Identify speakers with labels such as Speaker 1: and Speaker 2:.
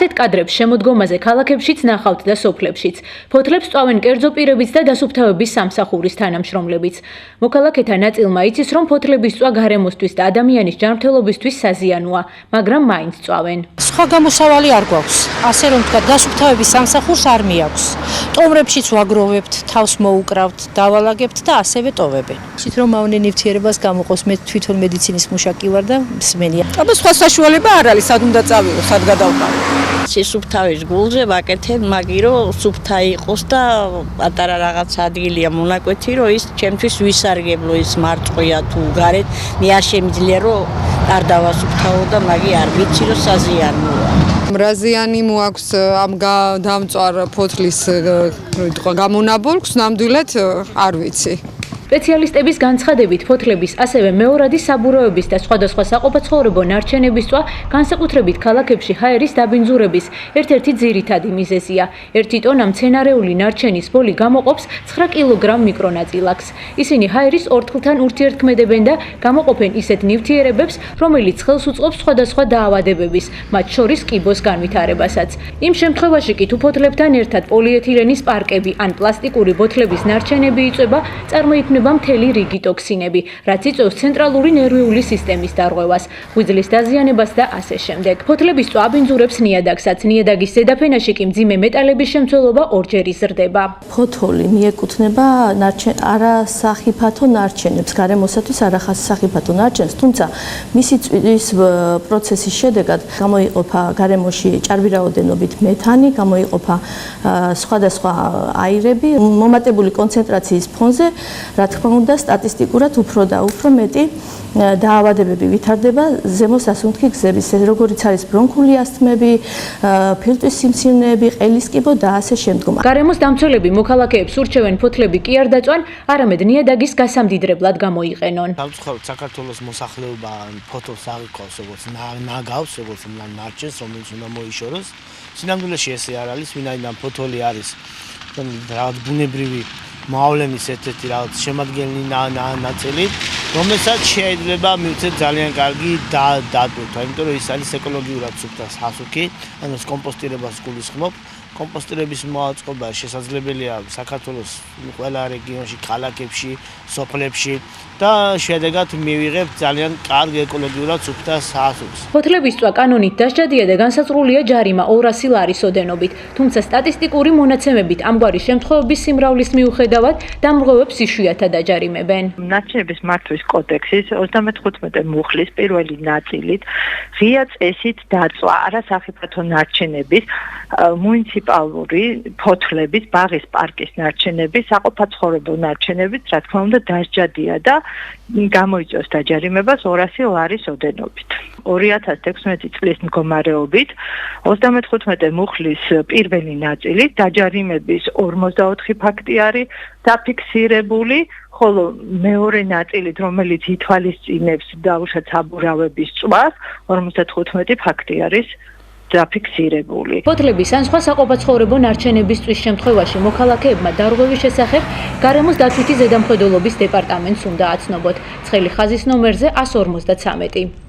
Speaker 1: ასეთ კადრებს შემოდგომაზე ქალაქებშიც ნახავთ და სოფლებშიც. ფოთლებს წვავენ კერძო პირებიც და დასუფთავების სამსახურის თანამშრომლებიც. მოქალაქეთა ნაწილმა იცის, რომ ფოთლების წვა გარემოსთვის და ადამიანის ჯანმრთელობისთვის საზიანოა, მაგრამ მაინც წვავენ.
Speaker 2: სხვა გამოსავალი არ გვაქვს. ასე რომ თქვა, დასუფთავების სამსახურს არ მიაქვს. ტომრებშიც ვაგროვებთ, თავს მოუკრავთ, დავალაგებთ და ასევე ტოვებენ. ისიც რომ მავნე ნივთიერებას გამოყოს, მე თვითონ მედიცინის მუშაკი ვარ და მსმენია.
Speaker 3: აბა სხვა საშუალება არ არის, სად უნდა წავიდო, სად გადავყავო.
Speaker 4: სუფთავის გულზე ვაკეთებ, მაგირო სუფთა იყოს და პატარა რაღაც ადგილია მონაკვეთი, რომ ის ჩემთვის ვისარგებლო, ის მარწყვია თუ გარეთ, მე არ შემიძლია რომ არ დავასუფთავო და მაგი არ ვიცი რომ საზიანოა.
Speaker 3: მრაზიანი მოაქვს ამ დამწვარ ფოთლის გამონაბოლქვს, ნამდვილად არ ვიცი.
Speaker 1: სპეციალისტების განცხადებით, ფოთლების, ასევე მეორადი საბურავების და სხვადასხვა საყოფაცხოვრებო ნარჩენების წვა, განსაკუთრებით ქალაქებში ჰაერის დაბინძურების ერთ-ერთი ძირითადი მიზეზია. 1 ტონა მცენარეული ნარჩენის ბოლი გამოყოფს 9 კილოგრამ მიკრონაწილაკს. ისინი ჰაერის ორთქლთან ურთიერთქმედებენ და გამოყოფენ ისეთ ნივთიერებებს, რომელიც ხელს უწყობს სხვადასხვა დაავადებების, მათ შორის კიბოს განვითარებასაც. იმ შემთხვევაში კი თუ ფოთლებთან ერთად პოლიეთილენის პარკები ან პლასტიკური ბოთლების ნარჩენები იწვება, წარმოიქმნება მთელი რიგი ტოქსინები, რაც იწვევს ცენტრალური ნერვიული სისტემის დარღვევას, ღვიძლის დაზიანებას და ასე შემდეგ. ფოთლების წვა აბინძურებს ნიადაგსაც, ნიადაგის ზედაფენაში კი მძიმე მეტალების შემცველობა ორჯერ იზრდება.
Speaker 2: ფოთოლი მიეკუთვნება არასახიფათო ნარჩენებს, გარემოსათვის არასახიფათო ნარჩენს, თუმცა მისი წვის პროცესის შედეგად გამოიყოფა გარემოში ჭარბი რაოდენობით მეთანი, გამოიყოფა სხვადასხვა აირები, მომატებული კონცენტრაციის ფონზე, რა თქმა უნდა, სტატისტიკურად უფრო და უფრო მეტი დაავადებები ვითარდება ზემო სასუნთქი გზების, როგორიც არის ბრონქული ასთმები, ფილტვის სიმსივნეები, ყელის კიბო და ასე შემდგომ.
Speaker 1: გარემოს დამცველები მოქალაქეებს ურჩევენ ფოთლები კი არ დაწვან, არამედ ნიადაგის გასამდიდრებლად გამოიყენონ.
Speaker 5: დავწუხაროთ საქართველოს მოსახლეობა ფოთოლს აღიქვავს როგორც ნაგავს, როგორც ნარჩენს, რომელიც უნდა მოიშოროს. სინამდვილეში ესე არ არის, ვინაიდან ფოთოლი არის რაღაც ბუნებრივი მოავლენის ერთ-ერთი რაღაც შემადგენელი ნაწილი, რომელსაც შეიძლება მივცეთ ძალიან კარგი დატვირთვა, იმიტომ რომ ის არის ეკოლოგიურად სუფთა სასუქი, ანუ კომპოსტირებას გულისხმობ. კომპოსტირების მოაწყობა შესაძლებელია საქართველოს ყველა რეგიონში, ქალაქებში, სოფლებში და შედეგად მივიღებთ ძალიან კარგ ეკოლოგიურად სუფთა სასუქს.
Speaker 1: ფოთლების წვა კანონით დასჯადია და განსაზღვრულია ჯარიმა 200 ლარის ოდენობით, თუმცა სტატისტიკური მონაცემებით ამგვარი შემთხვევების სიმრავლის მიუხედავად დამრღვევებს იშვიათად აჯარიმებენ.
Speaker 6: ნარჩენების მართვის კოდექსის 35 მუხლის პირველი ნაწილით ღია წესით დაწვა არასახიფათო ნარჩენების, მუნიციპალური ფოთლების, ბაღის პარკის ნარჩენების, საყოფაცხოვრებო ნარჩენების, რა თქმა უნდა, დასჯადია და გამოიწვევს დაჯარიმებას 200 ლარის ოდენობით. 2016 წლის მდგომარეობით 35 მუხლის პირველი ნაწილით დაჯარიმების 44 ფაქტი არის დაფიქსირებული, ხოლო მეორე ნაწილით, რომელიც ითვალისწინებს დაუშვათ საბურავების წვას, 55 ფაქტი არის დაფიქსირებული.
Speaker 1: ფოთლების ან სხვა საყოფაცხოვრებო ნარჩენების წვის შემთხვევაში მოქალაქეებმა დარღვევის შესახებ გარემოს დაცვითი ზედამხედველობის დეპარტამენტს უნდა აცნობოთ. ცხელი ხაზის ნომერზე 153.